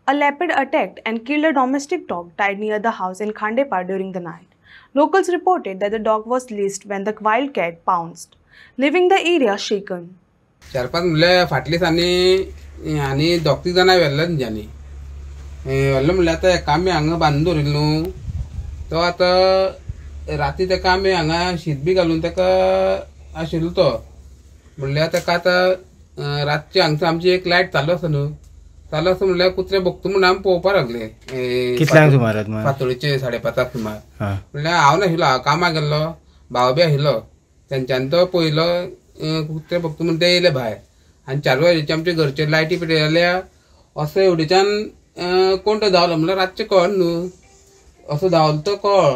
A leopard attacked and killed a domestic dog tied near the house in Khandepar during the night. Locals reported that the dog was released when the wildcat pounced, leaving the area shaken. 4-5 मुले फाटलीस आणि 2-3 जाणां वेल्ले तेंच्यांनी वेल्ले म्हणल्यार आतां एका आमी हांगा बांदून दवरिल्लो न्हू तो आतां राती तेका आमी हांगा शीत बी घालून तेका आशिल्लो तो म्हणल्यार तेका आतां रातची हांगसर आमची एक लायट चालू आसा न्हू चालू आसा म्हणल्यार कुत्रे भोगता म्हणून आमी पळोवपाक लागले कितल्यांक सुमार फातोळीचे 5:30 सुमार म्हणल्यार हांव नाशिल्लो हांव कामाक गेल्लो भाव बी आशिल्लो तेंच्यांनी तो पळयलो कुत्रे भोगता म्हणून ते येयले भायर आनी 4 वरांचेर आमचे घरचे लायटी पेटयल्या असो एवढेच्यान कोण तो धांवलो म्हणल्यार रातचे कळ न्हू असो धांवलो तो कळ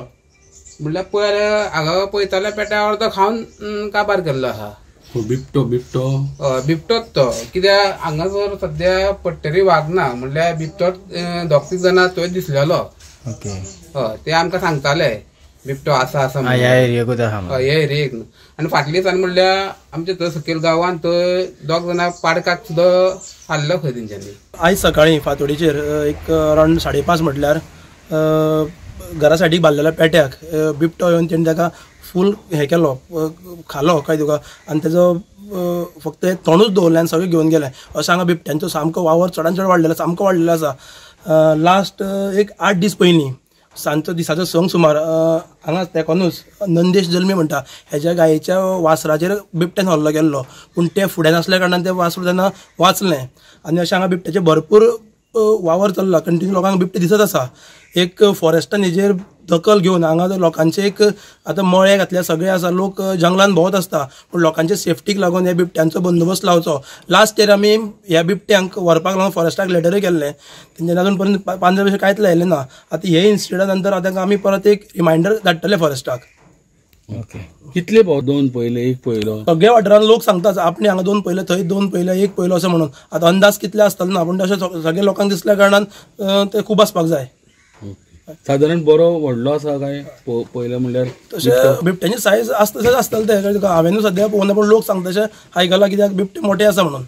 म्हणल्यार पयर हांगा पळयताले पेट्या अर्दो खावन काबार केल्लो आहा. बिबटोच तो कित्याक हांगासर सद्या पट्टेरी वाग ना म्हणल्यार बिबटोच 2-3 जाणां थंय दिसलेलो ते आमकां सांगताले बिबटो आसा ह्या एरियेक आनी फाटल्या दिसांनी म्हणल्यार आमच्या थंय सकयल गांवांत थंय 2 जाणां पाडकाक सुद्दां हाडलो खंय तेंच्यांनी. आयज सकाळीं फातोडीचेर एक अरावंड 5:30 म्हटल्यार घरा सायडीक बांदलेल्या पेट्याक बिबटो येवन तेणी ताका फूल हे केलो खालो काय तुका आनी तेजो फक्त तोंडूच दवरलें आनी सगळें घेवन गेलें अशें हांगा बिबट्यांचो सामको वावर चडान चड वाडलेलो सामको वाडलेलो आसा. लास्ट एक 8 दीस पयलीं सांजचो दिसाचो संक सुमार हांगा तेकोनूच नंदेश जल्मी म्हणटा हेज्या गायेच्या वासराचेर बिबट्यान हल्लो केल्लो पूण ते फुड्यान आसल्या कारणान तें वासरूं तेन्ना वाचलें आनी अशें हांगा बिबट्याचे भरपूर वावर चल्ला कंटिन्यू लोकांक बिबटे दिसत आसा. एक फॉरेस्टान हेजेर दखल घेवन हांगा लोकांचे एक आतां मळे घातल्या सगळे आसा लोक जंगलान भोंवत आसता पूण लोकांचे सेफ्टीक लागून ह्या बिबट्यांचो बंदोबस्त लावचो. लास्ट इयर आमी ह्या बिबट्यांक व्हरपाक लागून फॉरेस्टाक लेटरूय केल्लें तेंच्यांनी अजून पर्यंत पांजरा अशें कांयच लायिल्लें ना. आतां हे इन्सिडंटा नंतर आतां आमी परत एक रिमांयडर धाडटले फॉरेस्टाक. कितले दोन पयले एक पयलो सगळ्या वाठारांत लोक सांगतात आपणे हांगा 2 पयले थंय 2 पयले एक पयलो अशें म्हणून आतां अंदाज कितले आसतलो ना पूण तशें सगळ्या लोकांक दिसल्या कारणान ते खूब आसपाक जाय. सादारण बरो व्हडलो आसा काय पयले म्हणल्यार तशें बिबट्यांची सायज आसता तशेंच आसतलें ते हांवेनूय सद्या पळोवना पूण लोक सांगता तशें आयकलां कित्याक बिबटे मोठे आसा म्हणून.